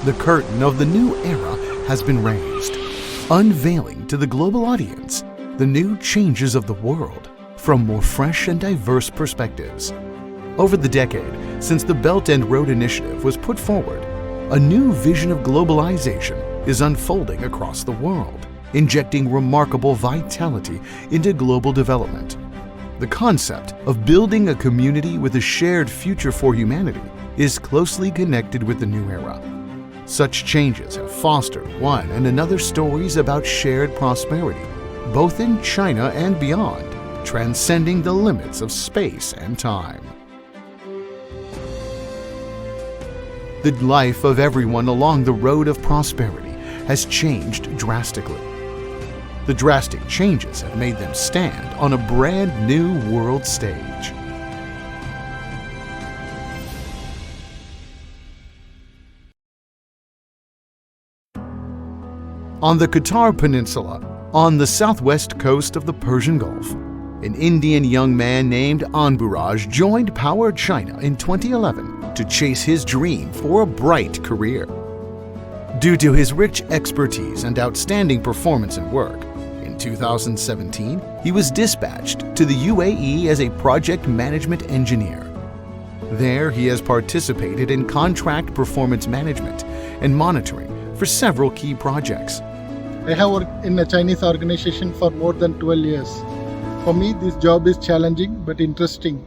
the curtain of the new era has been raised, unveiling to the global audience the new changes of the world from more fresh and diverse perspectives. Over the decade since the Belt and Road Initiative was put forward, a new vision of globalization is unfolding across the world, injecting remarkable vitality into global development. The concept of building a community with a shared future for humanity is closely connected with the new era. Such changes have fostered one and another stories about shared prosperity, both in China and beyond, transcending the limits of space and time. The life of everyone along the road of prosperity has changed drastically. The drastic changes have made them stand on a brand new world stage. On the Qatar Peninsula, on the southwest coast of the Persian Gulf, an Indian young man named Anburaj joined PowerChina in 2011 to chase his dream for a bright career. Due to his rich expertise and outstanding performance in work, in 2017 he was dispatched to the UAE as a project management engineer. There he has participated in contract performance management and monitoring for several key projects. I have worked in a Chinese organization for more than 12 years. For me, this job is challenging but interesting.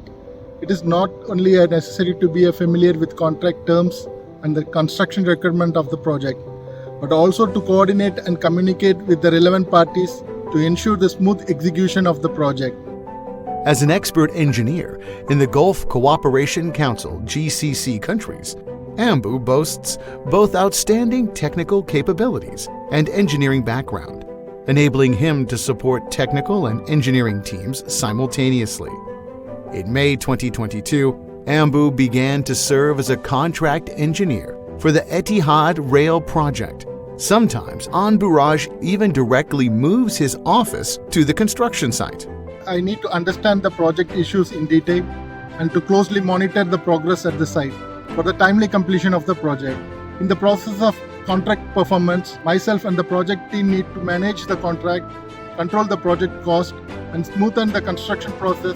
It is not only necessary to be familiar with contract terms and the construction requirement of the project, but also to coordinate and communicate with the relevant parties to ensure the smooth execution of the project. As an expert engineer in the Gulf Cooperation Council (GCC) countries, Ambu boasts both outstanding technical capabilities and engineering background, enabling him to support technical and engineering teams simultaneously. In May 2022, Ambu began to serve as a contract engineer for the Etihad Rail project. Sometimes Anburaj even directly moves his office to the construction site. I need to understand the project issues in detail and to closely monitor the progress at the site for the timely completion of the project. In the process of contract performance, myself and the project team need to manage the contract, control the project cost, and smoothen the construction process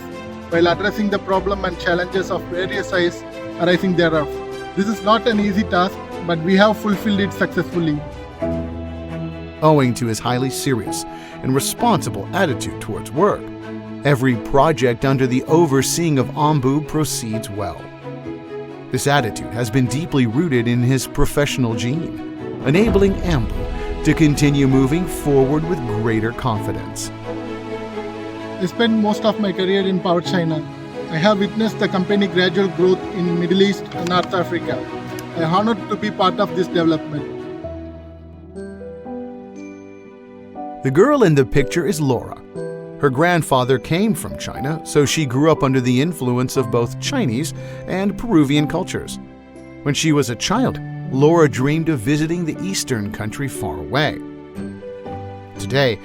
while addressing the problem and challenges of various size arising thereof. This is not an easy task, but we have fulfilled it successfully. Owing to his highly serious and responsible attitude towards work, every project under the overseeing of Ambu proceeds well. This attitude has been deeply rooted in his professional gene, enabling Ambu to continue moving forward with greater confidence. I spent most of my career in PowerChina. I have witnessed the company gradual growth in Middle East and North Africa. I am honored to be part of this development. The girl in the picture is Laura. Her grandfather came from China, so she grew up under the influence of both Chinese and Peruvian cultures. When she was a child, Laura dreamed of visiting the eastern country far away. Today,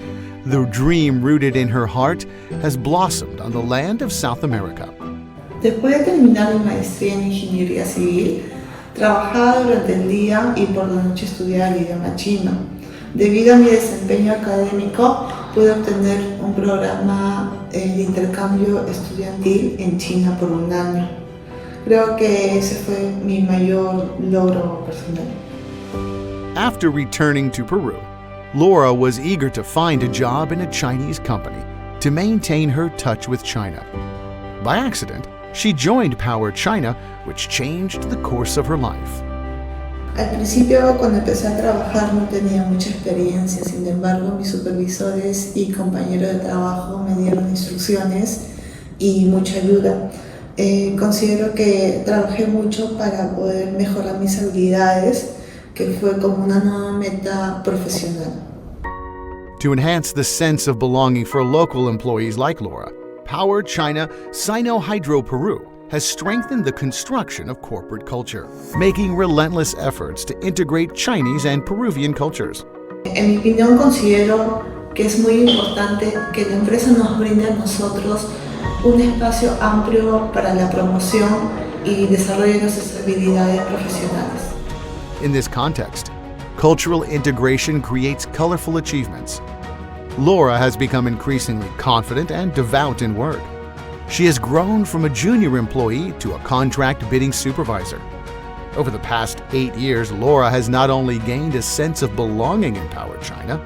the dream rooted in her heart has blossomed on the land of South America. Después de terminar mi maestría en Ingeniería Civil, trabajaba durante el día y por la noche estudiaba el idioma chino. Debido a mi desempeño académico, pude obtener un programa de intercambio estudiantil en China por un año. Creo que ese fue mi mayor logro personal. After returning to Peru, Laura was eager to find a job in a Chinese company to maintain her touch with China. By accident, she joined PowerChina, which changed the course of her life. Al principio, cuando empecé a trabajar, no tenía mucha experiencia. Sin embargo, mis supervisores y compañeros de trabajo me dieron instrucciones y mucha ayuda. Considero que trabajé mucho para poder mejorar mis habilidades, que fue como una nueva meta profesional. To enhance the sense of belonging for local employees like Laura, PowerChina Sino-Hydro Peru has strengthened the construction of corporate culture, making relentless efforts to integrate Chinese and Peruvian cultures. En mi opinión, considero que es muy importante que la empresa nos brinde a nosotros un espacio amplio para la promoción y desarrollo de nuestras habilidades profesionales. In this context, cultural integration creates colorful achievements. Laura has become increasingly confident and devout in work. She has grown from a junior employee to a contract bidding supervisor. Over the past 8 years, Laura has not only gained a sense of belonging in PowerChina,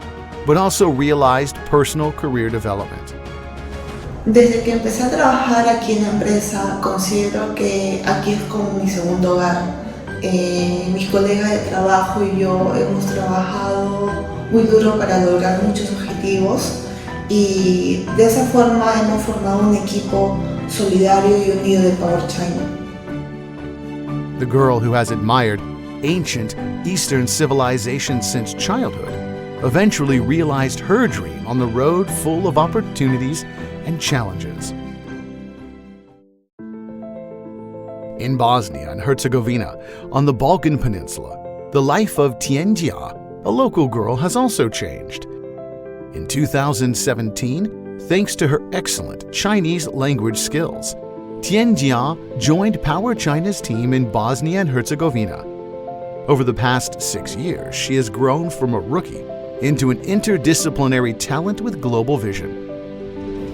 but also realized personal career development. Desde que empecé a trabajar aquí en la empresa, considero que aquí es como mi segundo hogar. Mis colegas de trabajo y yo hemos trabajado muy duro para lograr muchos objetivos y de esa forma hemos formado un equipo solidario y unido de PowerChina. The girl who has admired ancient Eastern civilizations since childhood eventually realized her dream on the road full of opportunities and challenges. In Bosnia and Herzegovina, on the Balkan Peninsula, the life of Tianjia, a local girl, has also changed. In 2017, thanks to her excellent Chinese language skills, Tianjia joined PowerChina's team in Bosnia and Herzegovina. Over the past 6 years, she has grown from a rookie into an interdisciplinary talent with global vision.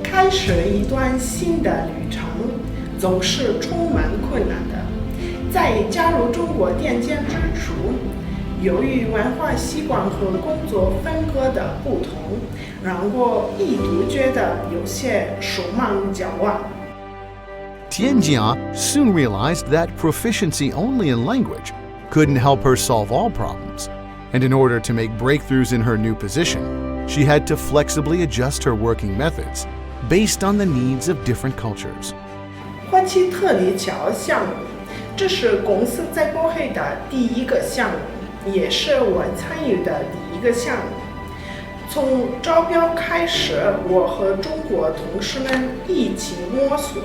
开始了一段新的旅程，总是充满困难的。在加入中国电监之初，由于文化习惯和工作风格的不同，让我一度觉得有些手忙脚乱。Tianjia soon realized that proficiency only in language couldn't help her solve all problems, and in order to make breakthroughs in her new position, she had to flexibly adjust her working methods based on the needs of different cultures. 花旗特里桥项目，这是公司在波黑的第一个项目，也是我参与的第一个项目。从招标开始，我和中国同事们一起摸索、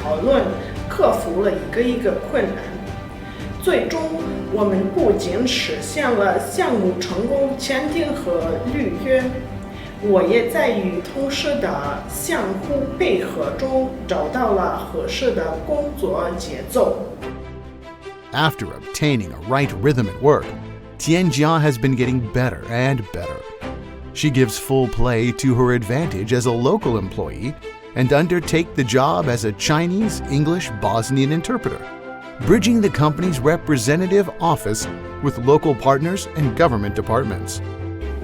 讨论，克服了一个困难。最终，我们不仅实现了项目成功签订和履约，我也在与同事的相互配合中找到了合适的工作节奏。After obtaining a right rhythm at work, Tianjia has been getting better and better. She gives full play to her advantage as a local employee and undertake the job as a Chinese English Bosnian interpreter, bridging the company's representative office with local partners and government departments.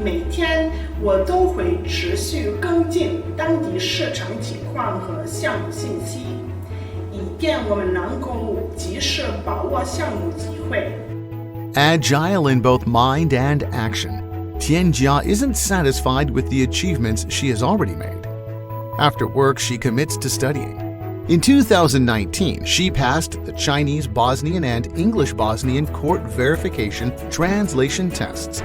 每天我都会持续跟进当地市场情况和项目信息，以便我们能够及时把握项目机会。Agile in both mind and action, Tianjia isn't satisfied with the achievements she has already made. After work, she commits to studying. In 2019, she passed the Chinese Bosnian and English Bosnian court verification translation tests,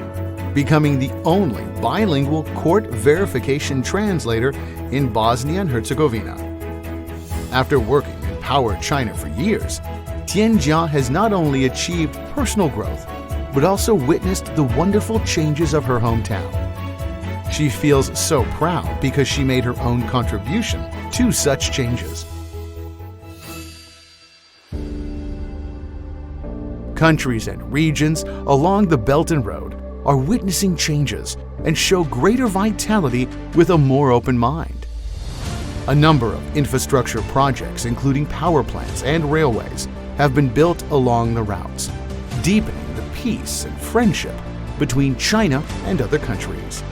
becoming the only bilingual court verification translator in Bosnia and Herzegovina. After working in PowerChina for years, Tianjia has not only achieved personal growth, but also witnessed the wonderful changes of her hometown. She feels so proud because she made her own contribution to such changes. Countries and regions along the Belt and Road are witnessing changes and show greater vitality with a more open mind. A number of infrastructure projects, including power plants and railways, have been built along the routes, deepening the peace and friendship between China and other countries.